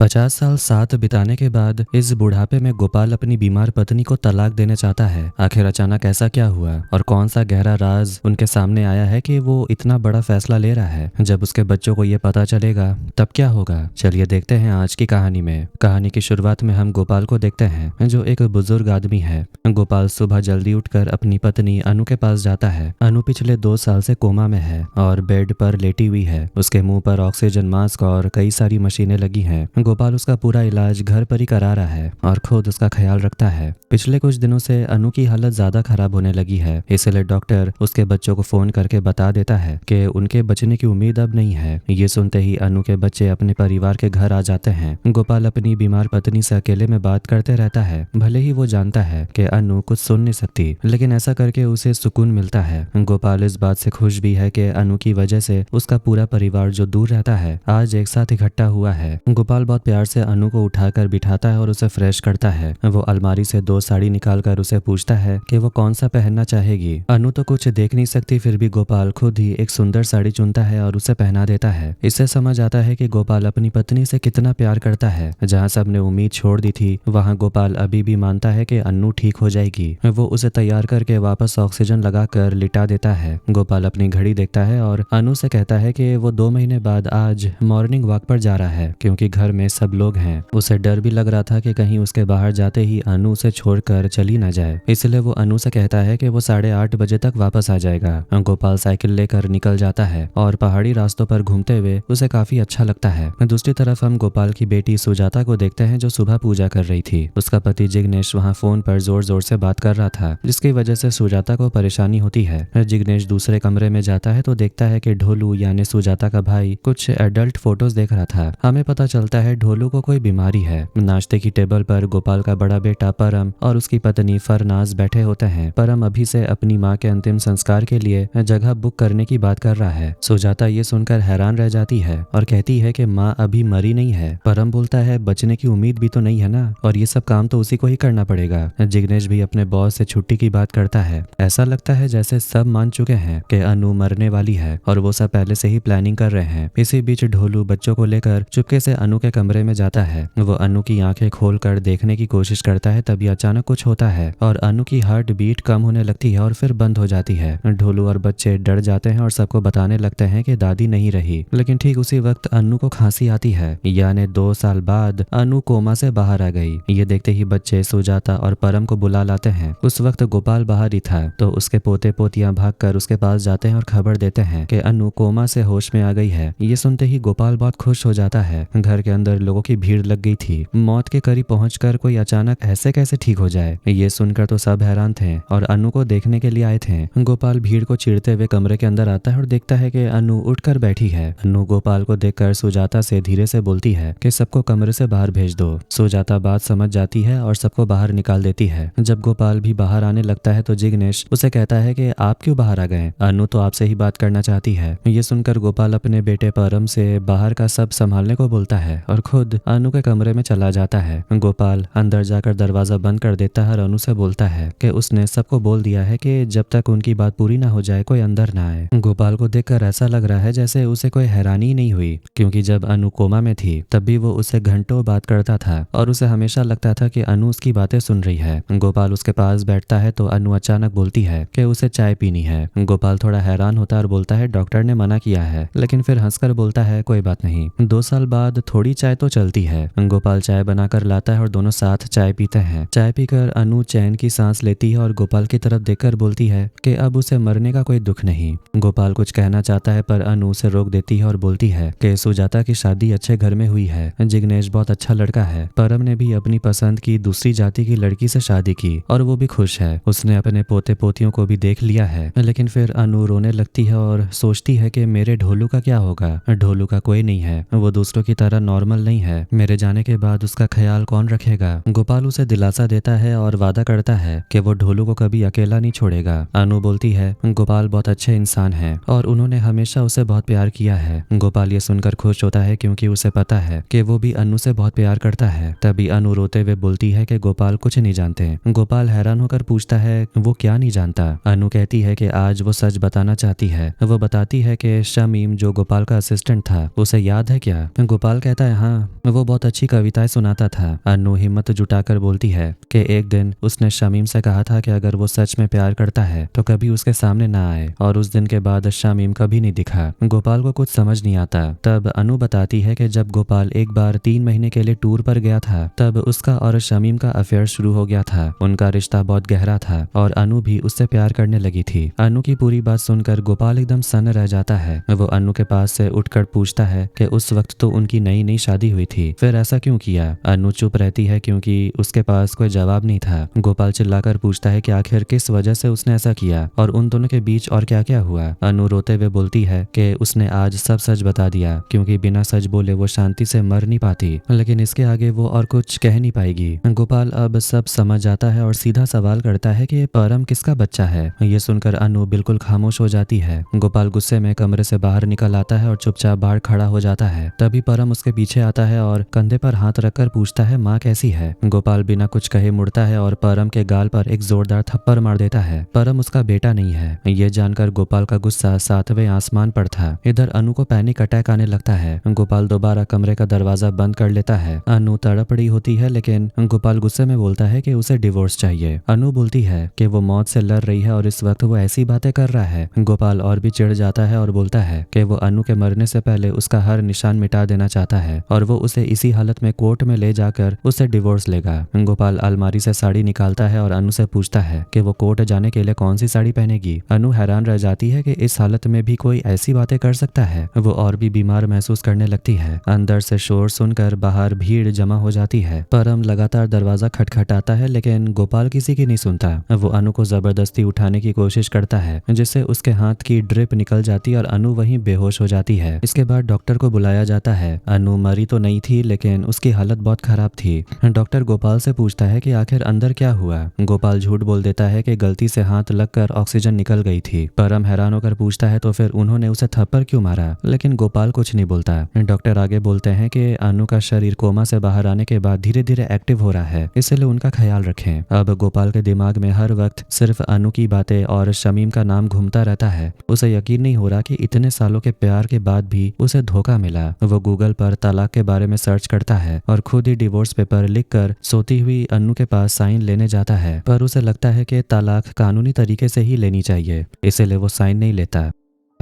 50 साल साथ बिताने के बाद इस बुढ़ापे में गोपाल अपनी बीमार पत्नी को तलाक देना चाहता है। आखिर अचानक ऐसा क्या हुआ और कौन सा गहरा राज उनके सामने आया है कि वो इतना बड़ा फैसला ले रहा है। जब उसके बच्चों को ये पता चलेगा तब क्या होगा, चलिए देखते हैं आज की कहानी में। कहानी की शुरुआत में हम गोपाल को देखते हैं जो एक बुजुर्ग आदमी है। गोपाल सुबह जल्दी उठकर अपनी पत्नी अनु के पास जाता है। अनु पिछले 2 साल से कोमा में है और बेड पर लेटी हुई है। उसके मुंह पर ऑक्सीजन मास्क और कई सारी मशीनें लगी हैं। गोपाल उसका पूरा इलाज घर पर ही करा रहा है और खुद उसका ख्याल रखता है। पिछले कुछ दिनों से अनु की हालत ज्यादा खराब होने लगी है, इसलिए डॉक्टर उसके बच्चों को फोन करके बता देता है कि उनके बचने की उम्मीद अब नहीं है। ये सुनते ही अनु के बच्चे अपने परिवार के घर आ जाते हैं। गोपाल अपनी बीमार पत्नी से अकेले में बात करते रहता है। भले ही वो जानता है कि अनु कुछ सुन नहीं सकती, लेकिन ऐसा करके उसे सुकून मिलता है। गोपाल इस बात से खुश भी है कि अनु की वजह से उसका पूरा परिवार जो दूर रहता है आज एक साथ इकट्ठा हुआ है। गोपाल बहुत प्यार से अनु को उठाकर बिठाता है और उसे फ्रेश करता है। वो अलमारी से 2 साड़ी निकालकर उसे पूछता है कि वो कौन सा पहनना चाहेगी। अनु तो कुछ देख नहीं सकती, फिर भी गोपाल खुद ही एक सुंदर साड़ी चुनता है और उसे पहना देता है। इससे समझ आता है कि गोपाल अपनी पत्नी से कितना प्यार करता है। जहाँ सबने उम्मीद छोड़ दी थी, वहाँ गोपाल अभी भी मानता है कि अनु ठीक हो जाएगी। वो उसे तैयार करके वापस ऑक्सीजन लगाकर लिटा देता है। गोपाल अपनी घड़ी देखता है और अनु से कहता है कि वो 2 महीने बाद आज मॉर्निंग वॉक पर जा रहा है, क्योंकि घर में सब लोग हैं। उसे डर भी लग रहा था कि कहीं उसके बाहर जाते ही अनु उसे छोड़कर चली ना जाए, इसलिए वो अनु से कहता है कि वो 8:30 बजे तक वापस आ जाएगा। गोपाल साइकिल लेकर निकल जाता है और पहाड़ी रास्तों पर घूमते हुए उसे काफी अच्छा लगता है। दूसरी तरफ हम गोपाल की बेटी सुजाता को देखते हैं जो सुबह पूजा कर रही थी। उसका पति जिग्नेश वहाँ फोन पर जोर जोर से बात कर रहा था, जिसकी वजह से सुजाता को परेशानी होती है। जिग्नेश दूसरे कमरे में जाता है तो देखता है कि ढोलू यानी सुजाता का भाई कुछ एडल्ट फोटोज देख रहा था। हमें पता चलता है ढोलू को कोई बीमारी है। नाश्ते की टेबल पर गोपाल का बड़ा बेटा परम और उसकी पत्नी फरनाज बैठे होते हैं। परम अभी से अपनी माँ के अंतिम संस्कार के लिए जगह बुक करने की बात कर रहा है। सुजाता ये सुनकर हैरान रह जाती है और कहती है कि माँ अभी मरी नहीं है। परम बोलता है बचने की उम्मीद भी तो नहीं है ना, और ये सब काम तो उसी को ही करना पड़ेगा। जिग्नेश भी अपने बॉस से छुट्टी की बात करता है। ऐसा लगता है जैसे सब मान चुके हैं कि अनु मरने वाली है और वो सब पहले से ही प्लानिंग कर रहे हैं। इसी बीच ढोलू बच्चों को लेकर चुपके से अनु के कमरे में जाता है। वो अनु की आंखें खोलकर देखने की कोशिश करता है, तभी अचानक कुछ होता है और अनु की हार्ट बीट कम होने लगती है और फिर बंद हो जाती है। ढोलू और बच्चे डर जाते हैं और सबको बताने लगते हैं कि दादी नहीं रही। लेकिन ठीक उसी वक्त अनु को खांसी आती है, यानी 2 साल बाद अनु कोमा से बाहर आ गई। ये देखते ही बच्चे सुजाता और परम को बुला लाते हैं। उस वक्त गोपाल बाहर ही था तो उसके पोते पोतियां भागकर उसके पास जाते हैं और खबर देते हैं कि अनु कोमा से होश में आ गई है। ये सुनते ही गोपाल बहुत खुश हो जाता है। घर के अंदर लोगों की भीड़ लग गई थी। मौत के करीब पहुंचकर कोई अचानक ऐसे कैसे ठीक हो जाए, ये सुनकर तो सब हैरान थे और अनु को देखने के लिए आए थे। गोपाल भीड़ को चीरते हुए कमरे के अंदर आता है और देखता है कि अनु उठकर बैठी है। अनु गोपाल को देखकर सुजाता से धीरे से बोलती है कि सबको कमरे से बाहर भेज दो। सुजाता बात समझ जाती है और सबको बाहर निकाल देती है। जब गोपाल भी बाहर आने लगता है तो जिग्नेश उसे कहता है कि आप क्यों बाहर आ गए, अनु तो आपसे ही बात करना चाहती है। ये सुनकर गोपाल अपने बेटे परम से बाहर का सब संभालने को बोलता है और खुद अनु के कमरे में चला जाता है। गोपाल अंदर जाकर दरवाजा बंद कर देता है और अनु से बोलता है कि उसने सबको बोल दिया है कि जब तक उनकी बात पूरी ना हो जाए कोई अंदर ना आए। गोपाल को देखकर ऐसा लग रहा है जैसे उसे कोई हैरानी ही नहीं हुई, क्योंकि जब अनु कोमा में थी तब भी वो उससे घंटों बात करता था और उसे हमेशा लगता था कि अनु उसकी बातें सुन रही है। गोपाल उसके पास बैठता है तो अनु अचानक बोलती है कि उसे चाय पीनी है। गोपाल थोड़ा हैरान होता है और बोलता है डॉक्टर ने मना किया है, लेकिन फिर हंसकर बोलता है कोई बात नहीं, 2 साल बाद थोड़ी चाय तो चलती है। गोपाल चाय बनाकर लाता है और दोनों साथ चाय पीते हैं। चाय पीकर अनु चैन की सांस लेती है और गोपाल की तरफ देखकर बोलती है कि अब उसे मरने का कोई दुख नहीं। गोपाल कुछ कहना चाहता है पर अनु उसे रोक देती है और बोलती है कि सुजाता की शादी अच्छे घर में हुई है। जिग्नेश बहुत अच्छा लड़का है। परम ने भी अपनी पसंद की दूसरी जाति की लड़की से शादी की और वो भी खुश है। उसने अपने पोते पोतियों को भी देख लिया है। लेकिन फिर अनु रोने लगती है और सोचती है कि मेरे ढोलू का क्या होगा। ढोलू का कोई नहीं है, वो दूसरों की तरह नॉर्मल नहीं है। मेरे जाने के बाद उसका ख्याल कौन रखेगा। गोपाल उसे दिलासा देता है और वादा करता है कि वो ढोलू को कभी अकेला नहीं छोड़ेगा। अनु बोलती है गोपाल बहुत अच्छे इंसान है और उन्होंने हमेशा उसे बहुत प्यार किया है। गोपाल ये सुनकर खुश होता है क्योंकि उसे पता है कि वो भी अनु से बहुत प्यार करता है। तभी अनु रोते हुए बोलती है कि गोपाल कुछ नहीं जानते। गोपाल हैरान होकर पूछता है वो क्या नहीं जानता। अनु कहती है कि आज वो सच बताना चाहती है। वो बताती है कि शमीम जो गोपाल का असिस्टेंट था उसे याद है क्या। गोपाल कहता है हाँ जहाँ वो बहुत अच्छी कविताएं सुनाता था। अनु हिम्मत जुटाकर बोलती है कि एक दिन उसने शमीम से कहा था कि अगर वो सच में प्यार करता है तो कभी उसके सामने ना आए, और उस दिन के बाद शमीम कभी नहीं दिखा। गोपाल को कुछ समझ नहीं आता। तब अनु बताती है कि जब गोपाल एक बार 3 महीने के लिए टूर पर गया था तब उसका और शमीम का अफेयर शुरू हो गया था। उनका रिश्ता बहुत गहरा था और अनु भी उससे प्यार करने लगी थी। अनु की पूरी बात सुनकर गोपाल एकदम सन्न रह जाता है। वो अनु के पास से उठकर पूछता है कि उस वक्त तो उनकी नई नई शादी हुई थी, फिर ऐसा क्यों किया? अनु चुप रहती है क्योंकि उसके पास कोई जवाब नहीं था। गोपाल चिल्लाकर पूछता है कि आखिर किस वजह से उसने ऐसा किया और उन दोनों के बीच और क्या क्या हुआ। अनु रोते हुए बोलती है कि उसने आज सब सच बता दिया क्योंकि बिना सच बोले वो शांति से मर नहीं पाती, लेकिन इसके आगे वो और कुछ कह नहीं पाएगी। गोपाल अब सब समझ जाता है और सीधा सवाल करता है कि परम किसका बच्चा है। ये सुनकर अनु बिल्कुल खामोश हो जाती है। गोपाल गुस्से में कमरे से बाहर निकल आता है और चुपचाप बाहर खड़ा हो जाता है। तभी परम उसके पीछे आता है और कंधे पर हाथ रखकर पूछता है माँ कैसी है। गोपाल बिना कुछ कहे मुड़ता है और परम के गाल पर एक जोरदार थप्पड़ मार देता है। परम उसका बेटा नहीं है। ये जानकर गोपाल का गुस्सा 7वें आसमान पर था। इधर अनु को पैनिक अटैक आने लगता है। गोपाल दोबारा कमरे का दरवाजा बंद कर लेता है। अनु तड़प रही होती है लेकिन गोपाल गुस्से में बोलता है कि उसे डिवोर्स चाहिए। अनु बोलती है कि वो मौत से लड़ रही है और इस वक्त वो ऐसी बातें कर रहा है। गोपाल और भी चिढ़ जाता है और बोलता है कि वो अनु के मरने से पहले उसका हर निशान मिटा देना चाहता है और वो उसे इसी हालत में कोर्ट में ले जाकर उससे डिवोर्स लेगा। गोपाल अलमारी से साड़ी निकालता है और अनु से पूछता है कि वो कोर्ट जाने के लिए कौन सी साड़ी पहनेगी। अनु हैरान रह जाती है कि इस हालत में भी कोई ऐसी बातें कर सकता है। वो और भी बीमार महसूस करने लगती है। अंदर से शोर सुनकर बाहर भीड़ जमा हो जाती है। परम लगातार दरवाजा खटखटाता है लेकिन गोपाल किसी की नहीं सुनता। वो अनु को जबरदस्ती उठाने की कोशिश करता है जिससे उसके हाथ की ड्रिप निकल जाती और अनु वहीं बेहोश हो जाती है। इसके बाद डॉक्टर को बुलाया जाता है। अनु मरी तो नहीं थी लेकिन उसकी हालत बहुत खराब थी। डॉक्टर गोपाल से पूछता है कि आखिर अंदर क्या हुआ। गोपाल झूठ बोल देता है कि गलती से हाथ लगकर ऑक्सीजन निकल गई थी। परम हैरान होकर पूछता है तो फिर उन्होंने उसे थप्पड़ क्यों मारा, लेकिन गोपाल कुछ नहीं बोलता। डॉक्टर आगे बोलते हैं कि अनु का शरीर कोमा से बाहर आने के बाद धीरे धीरे एक्टिव हो रहा है, इसलिए उनका ख्याल रखें। अब गोपाल के दिमाग में हर वक्त सिर्फ अनु की बातें और शमीम का नाम घूमता रहता है। उसे यकीन नहीं हो रहा कि इतने सालों के प्यार के बाद भी उसे धोखा मिला। वो गूगल पर तलाक के बारे में सर्च करता है और खुद ही डिवोर्स पेपर लिखकर सोती हुई अनु के पास साइन लेने जाता है, पर उसे लगता है कि तलाक कानूनी तरीके से ही लेनी चाहिए, इसलिए वो साइन नहीं लेता।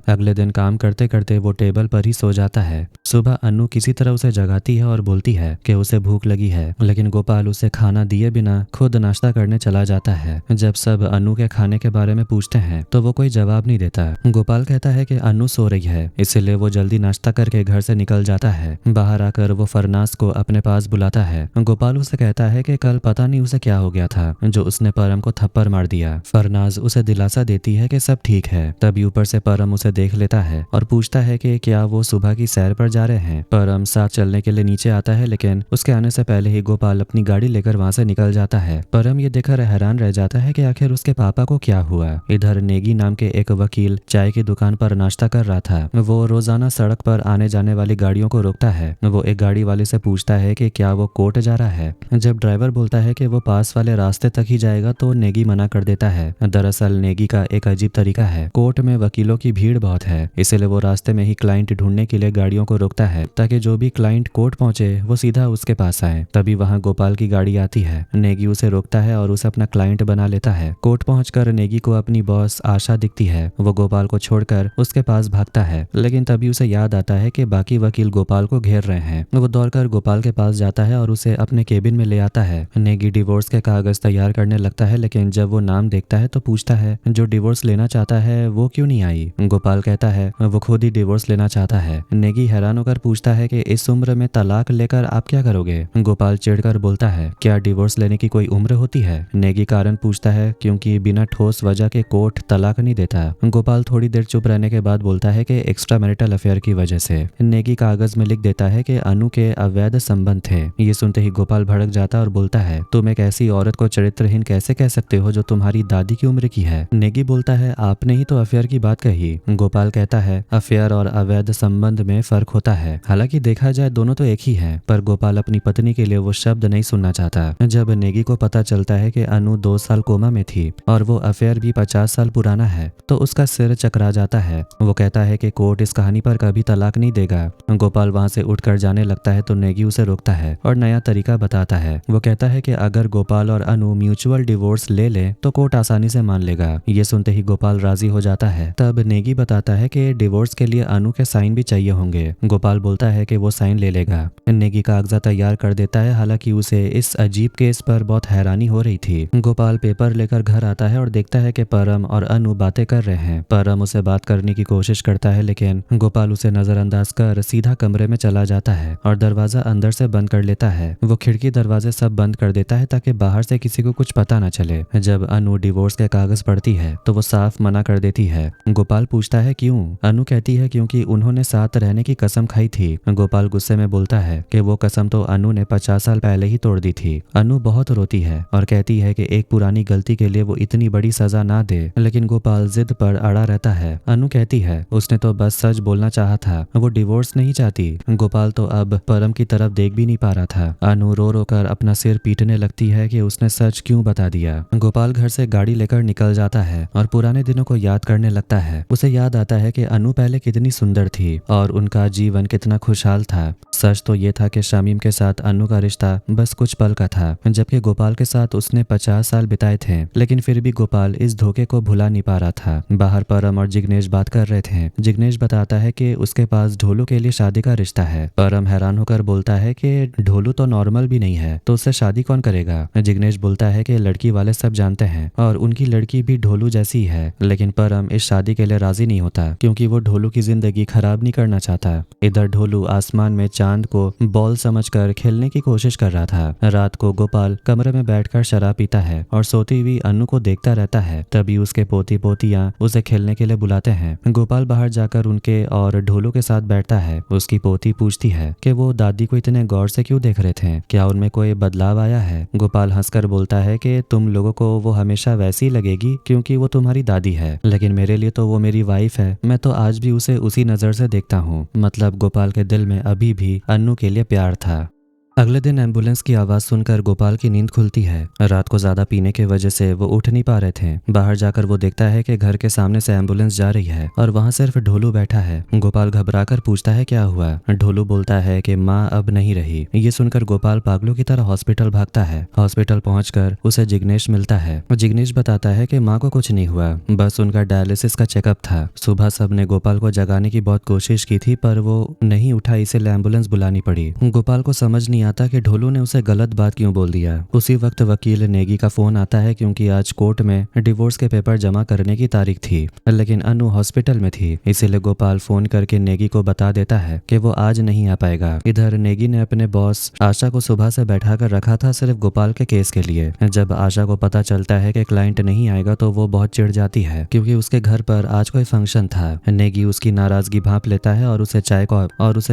अगले दिन काम करते करते वो टेबल पर ही सो जाता है। सुबह अनु किसी तरह उसे जगाती है और बोलती है कि उसे भूख लगी है, लेकिन गोपाल उसे खाना दिए बिना खुद नाश्ता करने चला जाता है। जब सब अनु के खाने के बारे में पूछते हैं तो वो कोई जवाब नहीं देता। गोपाल कहता है कि अनु सो रही है, इसलिए वो जल्दी नाश्ता करके घर से निकल जाता है। बाहर आकर वो फरनाज को अपने पास बुलाता है। गोपाल उसे कहता है कि कल पता नहीं उसे क्या हो गया था जो उसने परम को थप्पड़ मार दिया। फरनाज उसे दिलासा देती है कि सब ठीक है। तभी ऊपर से परम उसे देख लेता है और पूछता है कि क्या वो सुबह की सैर पर जा रहे हैं। परम साथ चलने के लिए नीचे आता है लेकिन उसके आने से पहले ही गोपाल अपनी गाड़ी लेकर वहां से निकल जाता है। परम ये देखकर हैरान रह जाता है कि आखिर उसके पापा को क्या हुआ। इधर नेगी नाम के एक वकील चाय की दुकान पर नाश्ता कर रहा था। वो रोजाना सड़क पर आने जाने वाली गाड़ियों को रोकता है। वो एक गाड़ी वाले से पूछता है कि क्या वो कोर्ट जा रहा है। जब ड्राइवर बोलता है कि वो पास वाले रास्ते तक ही जाएगा तो नेगी मना कर देता है। दरअसल नेगी का एक अजीब तरीका है। कोर्ट में वकीलों की भीड़ बहुत है, इसलिए वो रास्ते में ही क्लाइंट ढूंढने के लिए गाड़ियों को रोकता है ताकि जो भी क्लाइंट कोर्ट पहुंचे वो सीधा उसके पास आए। तभी वहां गोपाल की गाड़ी आती है। नेगी उसे रोकता है और उसे अपना क्लाइंट बना लेता है। कोर्ट पहुंचकर नेगी को अपनी बॉस आशा दिखती है। वो गोपाल को छोड़कर उसके पास भागता है, लेकिन तभी उसे याद आता है कि बाकी वकील गोपाल को घेर रहे हैं। वो दौड़कर गोपाल के पास जाता है और उसे अपने केबिन में ले आता है। नेगी डिवोर्स के कागज तैयार करने लगता है, लेकिन जब वो नाम देखता है तो पूछता है जो डिवोर्स लेना चाहता है वो क्यों नहीं आई। गोपाल कहता है वो खुद ही डिवोर्स लेना चाहता है। नेगी हैरान होकर पूछता है कि इस उम्र में तलाक लेकर आप क्या करोगे। गोपाल चिढ़कर बोलता है क्या डिवोर्स लेने की कोई उम्र होती है। नेगी कारण पूछता है क्योंकि बिना ठोस वजह के कोर्ट तलाक नहीं देता। गोपाल थोड़ी देर चुप रहने के बाद बोलता है कि एक्स्ट्रा मैरिटल अफेयर की वजह से। नेगी कागज में लिख देता है कि अनु के अवैध संबंध थे। ये सुनते ही गोपाल भड़क जाता और बोलता है तुम एक ऐसी औरत को चरित्रहीन कैसे कह सकते हो जो तुम्हारी दादी की उम्र की है। नेगी बोलता है आपने ही तो अफेयर की बात कही। गोपाल कहता है अफेयर और अवैध संबंध में फर्क होता है। हालांकि देखा जाए दोनों तो एक ही है, पर गोपाल अपनी पत्नी के लिए वो शब्द नहीं सुनना चाहता। जब नेगी को पता चलता है कि अनु 2 साल कोमा में थी और वो अफेयर भी 50 साल पुराना है, तो उसका सिर चकरा जाता है। वो कहता है कि कोर्ट इस कहानी पर कभी तलाक नहीं देगा। गोपाल वहां से उठकर जाने लगता है तो नेगी उसे रोकता है और नया तरीका बताता है। वो कहता है कि अगर गोपाल और अनु म्यूचुअल डिवोर्स ले ले तो कोर्ट आसानी से मान लेगा। ये सुनते ही गोपाल राजी हो जाता है। तब नेगी बताता है कि डिवोर्स के लिए अनु के साइन भी चाहिए होंगे। गोपाल बोलता है कि वो साइन ले लेगा। नेगी कागजात तैयार कर देता है। हालांकि उसे इस अजीब केस पर बहुत हैरानी हो रही थी। गोपाल पेपर लेकर घर आता है और देखता है कि परम और अनु बातें कर रहे हैं। परम उसे बात करने की कोशिश करता है, लेकिन गोपाल उसे नजरअंदाज कर सीधा कमरे में चला जाता है और दरवाजा अंदर से बंद कर लेता है। वो खिड़की दरवाजे सब बंद कर देता है ताकि बाहर से किसी को कुछ पता न चले। जब अनु डिवोर्स के कागज पढ़ती है तो वो साफ मना कर देती है। गोपाल पूछता है क्यों? अनु कहती है क्योंकि उन्होंने साथ रहने की कसम खाई थी। गोपाल गुस्से में बोलता है कि वो कसम तो अनु ने 50 साल पहले ही तोड़ दी थी। अनु बहुत रोती है और कहती है कि एक पुरानी गलती के लिए वो इतनी बड़ी सजा ना दे, लेकिन गोपाल जिद पर अड़ा रहता है। अनु कहती है उसने तो बस सच बोलना चाहा था, वो डिवोर्स नहीं चाहती। गोपाल तो अब परम की तरफ देख भी नहीं पा रहा था। अनु रो रो कर अपना सिर पीटने लगती है कि उसने सच क्यों बता दिया। गोपाल घर से गाड़ी लेकर निकल जाता है और पुराने दिनों को याद करने लगता है। उसे याद आता है कि अनु पहले कितनी सुंदर थी और उनका जीवन कितना खुशहाल था। सच तो ये था कि शामीम के साथ अनु का रिश्ता बस कुछ पल का था, जबकि गोपाल के साथ उसने 50 साल बिताए थे। लेकिन फिर भी गोपाल इस धोखे को भुला नहीं पा रहा था। बाहर परम और जिग्नेश बात कर रहे थे। जिग्नेश बताता है कि उसके पास ढोलू के लिए शादी का रिश्ता है। परम हैरान होकर बोलता है कि ढोलू तो नॉर्मल भी नहीं है, तो उससे शादी कौन करेगा? जिग्नेश बोलता है कि लड़की वाले सब जानते हैं और उनकी लड़की भी ढोलू जैसी है। लेकिन परम इस शादी के लिए राजी नहीं होता क्योंकि वो ढोलू की जिंदगी खराब नहीं करना चाहता। इधर ढोलू आसमान में चांद को बॉल समझकर खेलने की कोशिश कर रहा था। रात को गोपाल कमरे में बैठकर शराब पीता है और सोती हुई अनु को देखता रहता है। तभी उसके पोती पोतियां उसे खेलने के लिए बुलाते हैं। गोपाल बाहर जाकर उनके और ढोलू के साथ बैठता है। उसकी पोती पूछती है कि वो दादी को इतने गौर से क्यों देख रहे थे, क्या उनमें कोई बदलाव आया है? गोपाल हंसकर बोलता है कि तुम लोगों को वो हमेशा वैसी लगेगी क्योंकि वो तुम्हारी दादी है, लेकिन मेरे लिए तो वो मेरी वाइफ है। मैं तो आज भी उसे उसी नजर से देखता हूँ। मतलब गोपाल के दिल में अभी भी अनु के लिए प्यार था। अगले दिन एम्बुलेंस की आवाज सुनकर गोपाल की नींद खुलती है। रात को ज्यादा पीने की वजह से वो उठ नहीं पा रहे थे। बाहर जाकर वो देखता है कि घर के सामने से एम्बुलेंस जा रही है और वहां सिर्फ ढोलू बैठा है। गोपाल घबराकर पूछता है क्या हुआ? ढोलू बोलता है कि माँ अब नहीं रही। ये सुनकर गोपाल पागलों की तरह हॉस्पिटल भागता है। हॉस्पिटल पहुंचकर उसे जिग्नेश मिलता है। जिग्नेश बताता है कि माँ को कुछ नहीं हुआ, बस उनका डायलिसिस का चेकअप था। सुबह सबने गोपाल को जगाने की बहुत कोशिश की थी पर वो नहीं उठा, इसीलिए एम्बुलेंस बुलानी पड़ी। गोपाल को समझ नहीं आता कि ढोलू ने उसे गलत बात क्यों बोल दिया। उसी वक्त वकील नेगी का फोन आता है क्योंकि आज कोर्ट में डिवोर्स के पेपर जमा करने की तारीख थी, लेकिन अनु हॉस्पिटल में थी। इसीलिए गोपाल फोन करके नेगी को बता देता है कि वो आज नहीं आ पाएगा। इधर नेगी ने अपने बॉस आशा को सुबह से बैठा कर रखा था सिर्फ गोपाल के केस के लिए। जब आशा को पता चलता है कि क्लाइंट नहीं आएगा तो वो बहुत चिढ़ जाती है क्योंकि उसके घर पर आज कोई फंक्शन था। नेगी उसकी नाराजगी भांप लेता है और उसे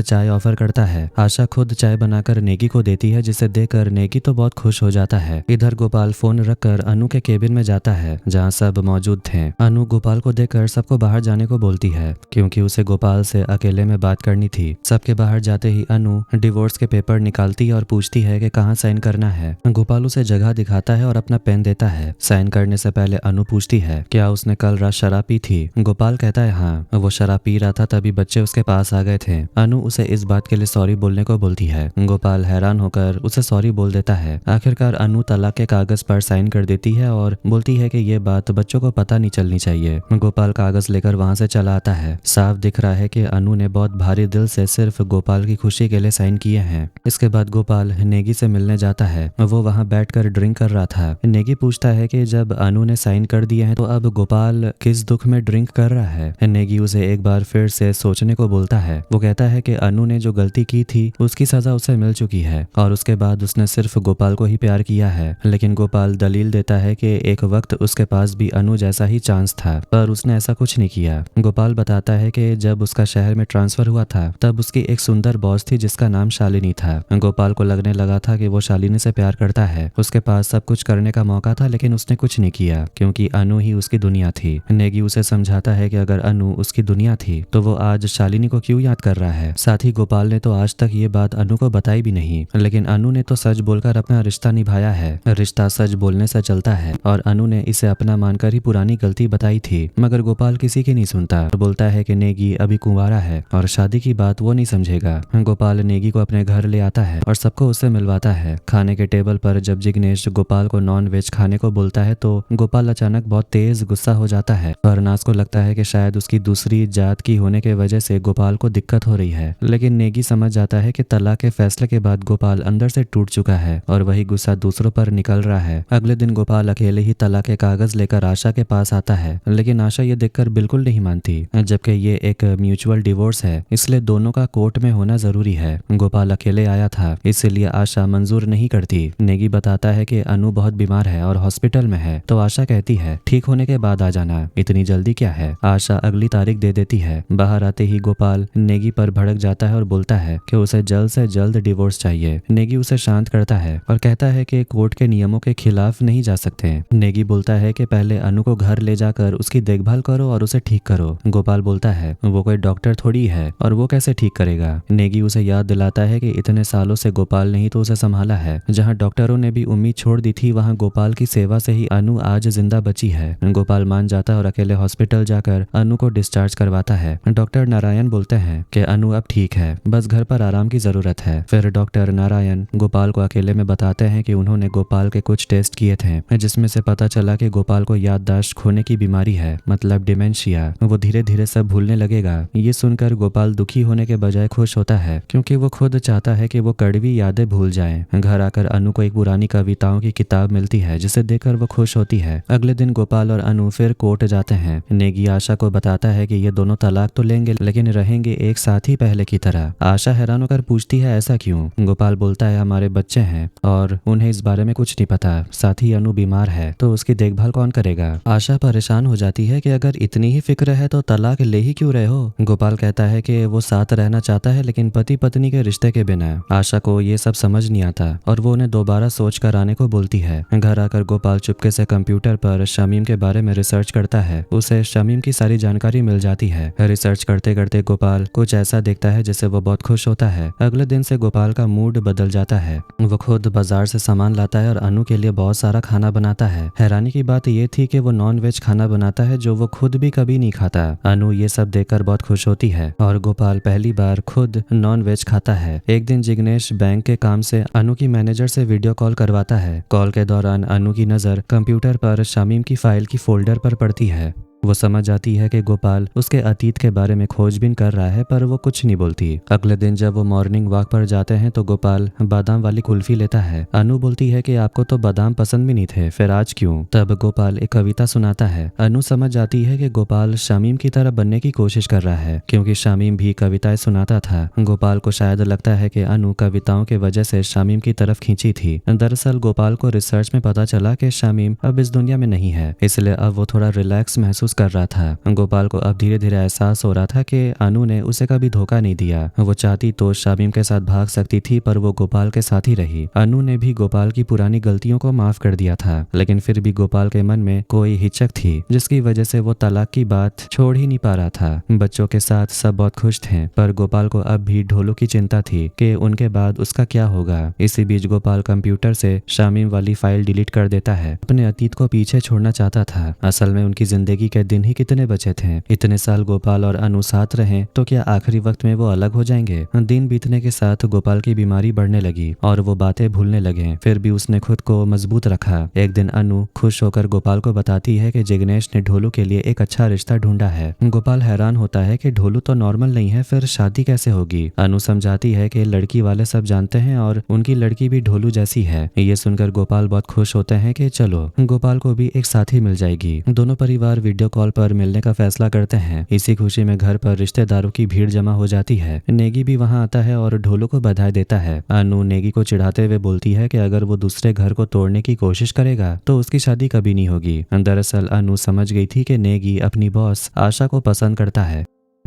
चाय ऑफर करता है। आशा खुद चाय बनाकर नेगी को देती है, जिसे देखकर नेगी तो बहुत खुश हो जाता है। इधर गोपाल फोन रखकर अनु के केबिन में जाता है जहाँ सब मौजूद थे। अनु गोपाल को देखकर सबको बाहर जाने को बोलती है क्योंकि उसे गोपाल से अकेले में बात करनी थी। सबके बाहर जाते ही अनु डिवोर्स के पेपर निकालती है और पूछती है कि कहाँ साइन करना है। गोपाल उसे जगह दिखाता है और अपना पेन देता है। साइन करने से पहले अनु पूछती है क्या उसने कल रात शराब पी थी? गोपाल कहता है हाँ, वो शराब पी रहा था, तभी बच्चे उसके पास आ गए थे। अनु उसे इस बात के लिए सॉरी बोलने को बोलती है। गोपाल हैरान होकर उसे सॉरी बोल देता है। आखिरकार अनु तलाक के कागज पर साइन कर देती है और बोलती है कि ये बात बच्चों को पता नहीं चलनी चाहिए। गोपाल कागज लेकर वहां से चला आता है। साफ दिख रहा है कि अनु ने बहुत भारी दिल से सिर्फ गोपाल की खुशी के लिए साइन किए हैं। इसके बाद गोपाल नेगी से मिलने जाता है। वो वहां बैठकर ड्रिंक कर रहा था। नेगी पूछता है कि जब अनु ने साइन कर दिए हैं तो अब गोपाल किस दुख में ड्रिंक कर रहा है। नेगी उसे एक बार फिर से सोचने को बोलता है। वो कहता है कि अनु ने जो गलती की थी उसकी सजा उसे मिल चुकी चुकी है और उसके बाद उसने सिर्फ गोपाल को ही प्यार किया है। लेकिन गोपाल दलील देता है कि एक वक्त उसके पास भी अनु जैसा ही चांस था, पर उसने ऐसा कुछ नहीं किया। गोपाल बताता है कि जब उसका शहर में ट्रांसफर हुआ था तब उसकी एक सुंदर बॉस थी जिसका नाम शालिनी था। गोपाल को लगने लगा था कि वो शालिनी से प्यार करता है। उसके पास सब कुछ करने का मौका था लेकिन उसने कुछ नहीं किया क्योंकि अनु ही उसकी दुनिया थी। नेगी उसे समझाता है कि अगर अनु उसकी दुनिया थी तो वो आज शालिनी को क्यों याद कर रहा है। साथ ही गोपाल ने तो आज तक ये बात अनु को बताई भी नहीं, लेकिन अनु ने तो सच बोलकर अपना रिश्ता निभाया है। रिश्ता सच बोलने से चलता है और अनु ने इसे अपना मानकर ही पुरानी गलती बताई थी। मगर गोपाल किसी की नहीं सुनता, बोलता है कि नेगी अभी कुंवारा है और शादी की बात वो नहीं समझेगा। गोपाल नेगी को अपने घर ले आता है और सबको उससे मिलवाता है। खाने के टेबल पर जब जिग्नेश गोपाल को नॉन वेज खाने को बोलता है तो गोपाल अचानक बहुत तेज गुस्सा हो जाता है। अरनाज को लगता है कि शायद उसकी दूसरी जात की होने के वजह से गोपाल को दिक्कत हो रही है, लेकिन नेगी समझ जाता है कि तलाक के फैसले के बाद गोपाल अंदर से टूट चुका है और वही गुस्सा दूसरों पर निकल रहा है। अगले दिन गोपाल अकेले ही तलाक के कागज लेकर आशा के पास आता है, लेकिन आशा ये देखकर बिल्कुल नहीं मानती, जबकि ये एक म्यूचुअल डिवोर्स है इसलिए दोनों का कोर्ट में होना जरूरी है। गोपाल अकेले आया था इसलिए आशा मंजूर नहीं करती। नेगी बताता है कि अनु बहुत बीमार है और हॉस्पिटल में है, तो आशा कहती है ठीक होने के बाद आ जाना, इतनी जल्दी क्या है। आशा अगली तारीख दे देती है। बाहर आते ही गोपाल नेगी पर भड़क जाता है और बोलता है कि उसे जल्द से जल्द डिवोर्स चाहिए। नेगी उसे शांत करता है और कहता है कि कोर्ट के नियमों के खिलाफ नहीं जा सकते। नेगी बोलता है कि पहले अनु को घर ले जाकर उसकी देखभाल करो और उसे ठीक करो। गोपाल बोलता है वो कोई डॉक्टर थोड़ी है और वो कैसे ठीक करेगा। नेगी उसे याद दिलाता है कि इतने सालों से गोपाल ने ही तो उसे संभाला है। जहाँ डॉक्टरों ने भी उम्मीद छोड़ दी थी वहाँ गोपाल की सेवा से ही अनु आज जिंदा बची है। गोपाल मान जाता है और अकेले हॉस्पिटल जाकर अनु को डिस्चार्ज करवाता है। डॉक्टर नारायण बोलते हैं कि अनु अब ठीक है, बस घर पर आराम की जरूरत है। फिर डॉक्टर नारायण गोपाल को अकेले में बताते हैं कि उन्होंने गोपाल के कुछ टेस्ट किए थे जिसमें से पता चला कि गोपाल को याददाश्त खोने की बीमारी है, मतलब डिमेंशिया। वो धीरे धीरे सब भूलने लगेगा। ये सुनकर गोपाल दुखी होने के बजाय खुश होता है क्योंकि वो खुद चाहता है कि वो कड़वी यादें भूल जाए। घर आकर अनु को एक पुरानी कविताओं की किताब मिलती है जिसे देखकर वो खुश होती है। अगले दिन गोपाल और अनु फिर कोर्ट जाते हैं। नेगी आशा को बताता है कि ये दोनों तलाक तो लेंगे लेकिन रहेंगे एक साथ ही पहले की तरह। आशा हैरान होकर पूछती है ऐसा क्यों। गोपाल बोलता है हमारे बच्चे हैं और उन्हें इस बारे में कुछ नहीं पता, साथ ही अनु बीमार है तो उसकी देखभाल कौन करेगा। आशा परेशान हो जाती है कि अगर इतनी ही फिक्र है तो तलाक ले ही क्यों रहे हो। गोपाल कहता है कि वो साथ रहना चाहता है लेकिन पति पत्नी के रिश्ते के बिना। आशा को ये सब समझ नहीं आता और वो उन्हें दोबारा सोच कर आने को बोलती है। घर आकर गोपाल चुपके से कंप्यूटर पर शमीम के बारे में रिसर्च करता है। उसे शमीम की सारी जानकारी मिल जाती है। रिसर्च करते करते गोपाल कुछ ऐसा देखता है जिससे वो बहुत खुश होता है। अगले दिन से गोपाल का मूड बदल जाता है। वो खुद बाजार से सामान लाता है और अनु के लिए बहुत सारा खाना बनाता है। हैरानी की बात ये थी कि वो नॉन वेज खाना बनाता है जो वो खुद भी कभी नहीं खाता। अनु ये सब देखकर बहुत खुश होती है और गोपाल पहली बार खुद नॉन वेज खाता है। एक दिन जिग्नेश बैंक के काम से अनु की मैनेजर से वीडियो कॉल करवाता है। कॉल के दौरान अनु की नजर कंप्यूटर पर शमीम की फाइल की फोल्डर पर पड़ती है। वो समझ जाती है कि गोपाल उसके अतीत के बारे में खोजबीन कर रहा है, पर वो कुछ नहीं बोलती। अगले दिन जब वो मॉर्निंग वॉक पर जाते हैं तो गोपाल बादाम वाली कुल्फी लेता है। अनु बोलती है कि आपको तो बादाम पसंद भी नहीं थे, फिर आज क्यों। तब गोपाल एक कविता सुनाता है। अनु समझ जाती है कि गोपाल शामीम की तरह बनने की कोशिश कर रहा है क्योंकि शामीम भी कविताएं सुनाता था। गोपाल को शायद लगता है कि अनु कविताओं के वजह से शामीम की तरफ खींची थी। दरअसल गोपाल को रिसर्च में पता चला कि शामीम अब इस दुनिया में नहीं है, इसलिए अब वो थोड़ा रिलैक्स महसूस कर रहा था। गोपाल को अब धीरे धीरे एहसास हो रहा था कि अनु ने उसे कभी धोखा नहीं दिया। वो चाहती तो शामीम के साथ भाग सकती थी, पर वो गोपाल के साथ ही रही। अनु ने भी गोपाल की पुरानी गलतियों को माफ कर दिया था, लेकिन फिर भी गोपाल के मन में कोई हिचक थी जिसकी वजह से वो तलाक की बात छोड़ ही नहीं पा रहा था। बच्चों के साथ सब बहुत खुश थे, पर गोपाल को अब भी ढोलू की चिंता थी कि उनके बाद उसका क्या होगा। इसी बीच गोपाल कंप्यूटर से शामीम वाली फाइल डिलीट कर देता है। अपने अतीत को पीछे छोड़ना चाहता था। असल में उनकी जिंदगी के दिन ही कितने बचे थे। इतने साल गोपाल और अनु साथ रहे तो क्या आखिरी वक्त में वो अलग हो जाएंगे। दिन बीतने के साथ गोपाल की बीमारी बढ़ने लगी और वो बातें भूलने लगे, फिर भी उसने खुद को मजबूत रखा। एक दिन अनु खुश होकर गोपाल को बताती है कि जिग्नेश ने ढोलू के लिए एक अच्छा रिश्ता ढूंढा है। गोपाल हैरान होता है कि ढोलू तो नॉर्मल नहीं है, फिर शादी कैसे होगी। अनु समझाती है कि लड़की वाले सब जानते हैं और उनकी लड़की भी ढोलू जैसी है। ये सुनकर गोपाल बहुत खुश होते हैं कि चलो गोपाल को भी एक साथी मिल जाएगी। दोनों परिवार वीडियो वीडियो कॉल पर मिलने का फैसला करते हैं। इसी खुशी में घर पर रिश्तेदारों की भीड़ जमा हो जाती है। नेगी भी वहां आता है और ढोलू को बधाई देता है। अनु नेगी को चिढ़ाते हुए बोलती है कि अगर वो दूसरे घर को तोड़ने की कोशिश करेगा तो उसकी शादी कभी नहीं होगी। दरअसल अनु समझ गई थी कि नेगी अपनी बॉस आशा को पसंद करता है।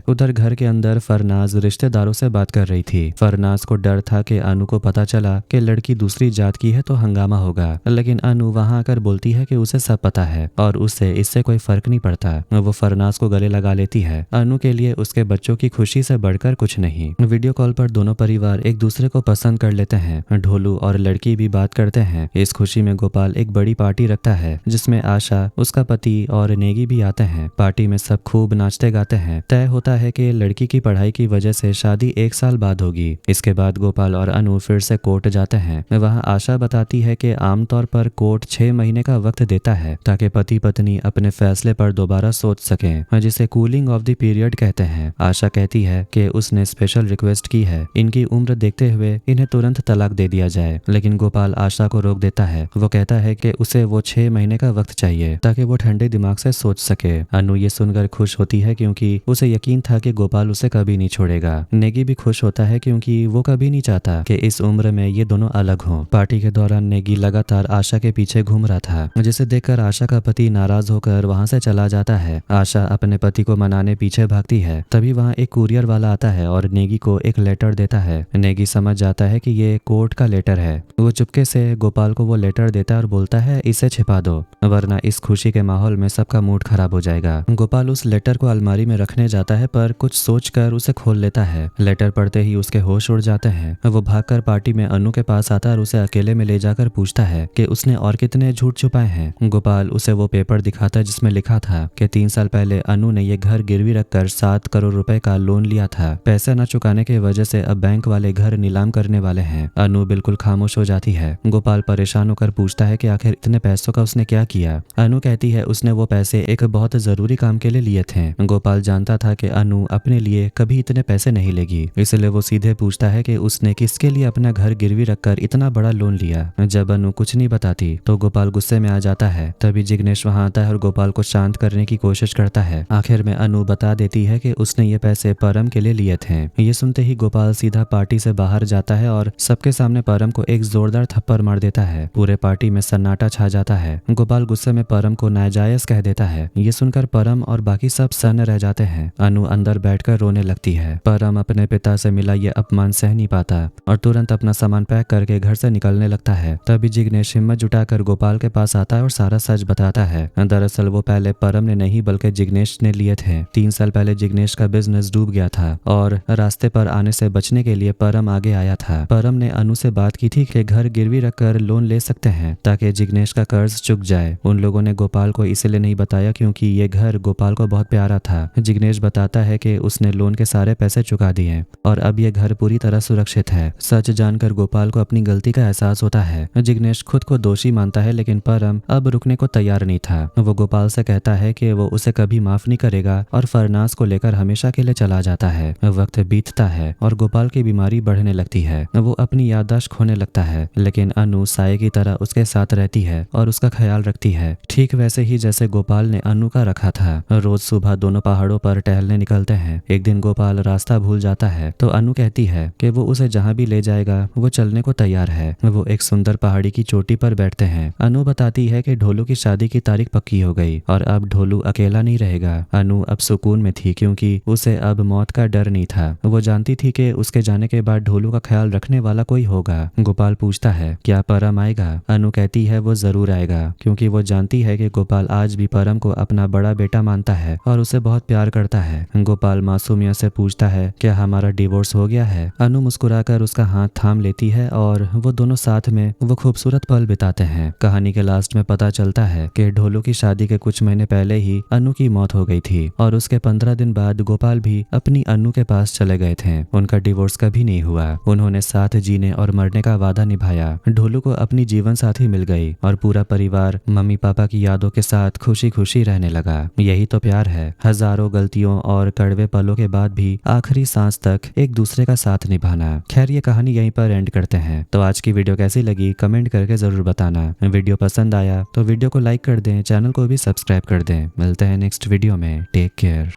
उधर घर के अंदर फरनाज रिश्तेदारों से बात कर रही थी। फरनाज को डर था कि अनु को पता चला कि लड़की दूसरी जात की है तो हंगामा होगा, लेकिन अनु वहां आकर बोलती है कि उसे सब पता है और उसे इससे कोई फर्क नहीं पड़ता। वो फरनाज को गले लगा लेती है। अनु के लिए उसके बच्चों की खुशी से बढ़कर कुछ नहीं। वीडियो कॉल पर दोनों परिवार एक दूसरे को पसंद कर लेते हैं। ढोलू और लड़की भी बात करते हैं। इस खुशी में गोपाल एक बड़ी पार्टी रखता है जिसमें आशा, उसका पति और नेगी भी आते हैं। पार्टी में सब खूब नाचते गाते हैं। तय होता है कि लड़की की पढ़ाई की वजह से शादी 1 साल बाद होगी। इसके बाद गोपाल और अनु फिर से कोर्ट जाते हैं। वहां आशा बताती है कि आमतौर पर कोर्ट 6 महीने का वक्त देता है ताकि पति पत्नी अपने फैसले पर दोबारा सोच सकें, जिसे कूलिंग ऑफ द पीरियड कहते हैं। आशा कहती है कि उसने स्पेशल रिक्वेस्ट की है, इनकी उम्र देखते हुए इन्हें तुरंत तलाक दे दिया जाए, लेकिन गोपाल आशा को रोक देता है। वो कहता है कि उसे वो 6 महीने का वक्त चाहिए ताकि वो ठंडे दिमाग से सोच सके। अनु ये सुनकर खुश होती है क्योंकि उसे यकीन था कि गोपाल उसे कभी नहीं छोड़ेगा। नेगी भी खुश होता है क्योंकि वो कभी नहीं चाहता कि इस उम्र में ये दोनों अलग हों। पार्टी के दौरान नेगी लगातार आशा के पीछे घूम रहा था, जिसे देखकर आशा का पति नाराज होकर वहां से चला जाता है। आशा अपने पति को मनाने पीछे भागती है। तभी वहां एक कुरियर वाला आता है और नेगी को एक लेटर देता है। नेगी समझ जाता है कि ये कोर्ट का लेटर है। वो चुपके से गोपाल को वो लेटर देता है और बोलता है इसे छिपा दो, वरना इस खुशी के माहौल में सबका मूड खराब हो जाएगा। गोपाल उस लेटर को अलमारी में रखने जाता है पर कुछ सोचकर उसे खोल लेता है। लेटर पढ़ते ही उसके होश उड़ जाते हैं। वो भागकर पार्टी में अनु के पास आता है और उसे अकेले में ले जाकर पूछता है कि उसने और कितने झूठ छुपाए हैं। गोपाल उसे वो पेपर दिखाता है जिसमें लिखा था कि 3 साल पहले अनु ने ये घर गिरवी रखकर 7 करोड़ रुपए का लोन लिया था। पैसे न चुकाने की वजह से अब बैंक वाले घर नीलाम करने वाले हैं। अनु बिल्कुल खामोश हो जाती है। गोपाल परेशान होकर पूछता है कि आखिर इतने पैसों का उसने क्या किया। अनु कहती है उसने वो पैसे एक बहुत जरूरी काम के लिए लिए थे। गोपाल जानता था कि अनु अपने लिए कभी इतने पैसे नहीं लेगी, इसलिए वो सीधे पूछता है कि उसने किसके लिए अपना घर गिरवी रखकर इतना बड़ा लोन लिया। जब अनु कुछ नहीं बताती तो गोपाल गुस्से में आ जाता है। तभी जिग्नेश वहां आता है और गोपाल को शांत करने की कोशिश करता है। आखिर में अनु बता देती है कि उसने ये पैसे परम के लिए लिए थे। ये सुनते ही गोपाल सीधा पार्टी से बाहर जाता है और सबके सामने परम को एक जोरदार थप्पड़ मार देता है। पूरे पार्टी में सन्नाटा छा जाता है। गोपाल गुस्से में परम को नाजायज कह देता है। ये सुनकर परम और बाकी सब सन्न रह जाते हैं। अनु अंदर बैठकर रोने लगती है। परम अपने पिता से मिला ये अपमान सह नहीं पाता और तुरंत अपना सामान पैक करके घर से निकलने लगता है। तभी जिग्नेश हिम्मत जुटाकर गोपाल के पास आता है और सारा सच बताता है। दरअसल वो पहले परम ने नहीं बल्कि जिग्नेश ने लिए थे। 3 साल पहले जिग्नेश का बिजनेस डूब गया था और रास्ते पर आने से बचने के लिए परम आगे आया था। परम ने अनु से बात की थी कि घर गिरवी रखकर लोन ले सकते हैं ताकि जिग्नेश का कर्ज चुक जाए। उन लोगों ने गोपाल को इसलिए नहीं बताया क्योंकि ये घर गोपाल को बहुत प्यारा था। जिग्नेश बताता है कि उसने लोन के सारे पैसे चुका दिए और अब ये घर पूरी तरह सुरक्षित है। सच जानकर गोपाल को अपनी गलती का एहसास होता है। जिग्नेश खुद को दोषी मानता है, लेकिन परम अब रुकने को तैयार नहीं था। वो गोपाल से कहता है कि वो उसे कभी माफ नहीं करेगा और फरनाज को लेकर हमेशा के लिए चला जाता है। वक्त बीतता है और गोपाल की बीमारी बढ़ने लगती है। वो अपनी याददाश्त खोने लगता है, लेकिन अनु साये की तरह उसके साथ रहती है और उसका ख्याल रखती है, ठीक वैसे ही जैसे गोपाल ने अनु का रखा था। रोज सुबह दोनों पहाड़ों पर टहलने निकलते हैं। एक दिन गोपाल रास्ता भूल जाता है तो अनु कहती है कि वो उसे जहाँ भी ले जाएगा वो चलने को तैयार है। वो एक सुंदर पहाड़ी की चोटी पर बैठते हैं। अनु बताती है कि ढोलू की शादी की तारीख पक्की हो गई और अब ढोलू अकेला नहीं रहेगा। अनु अब सुकून में थी क्योंकि उसे अब मौत का डर नहीं था। वो जानती थी कि उसके जाने के बाद ढोलू का ख्याल रखने वाला कोई होगा। गोपाल पूछता है क्या परम आएगा। अनु कहती है वो जरूर आएगा क्योंकि वो जानती है कि गोपाल आज भी परम को अपना बड़ा बेटा मानता है और उसे बहुत प्यार करता है। गोपाल मासूमियत से पूछता है क्या हमारा डिवोर्स हो गया है। अनु मुस्कुराकर उसका हाथ थाम लेती है और वो दोनों साथ में वो खूबसूरत पल बिताते हैं। कहानी के लास्ट में पता चलता है कि ढोलू की शादी के कुछ महीने पहले ही अनु की मौत हो गई थी और उसके 15 दिन बाद गोपाल भी अपनी अनु के पास चले गए थे। उनका डिवोर्स कभी नहीं हुआ। उन्होंने साथ जीने और मरने का वादा निभाया। ढोलू को अपनी जीवन साथी मिल गई और पूरा परिवार मम्मी पापा की यादों के साथ खुशी खुशी रहने लगा। यही तो प्यार है। हजारों गलतियों और कड़वे पलों के बाद भी आखिरी सांस तक एक दूसरे का साथ निभाना। खैर ये कहानी यहीं पर एंड करते हैं। तो आज की वीडियो कैसी लगी कमेंट करके जरूर बताना। वीडियो पसंद आया तो वीडियो को लाइक कर दें, चैनल को भी सब्सक्राइब कर दें। मिलते हैं नेक्स्ट वीडियो में। Take care.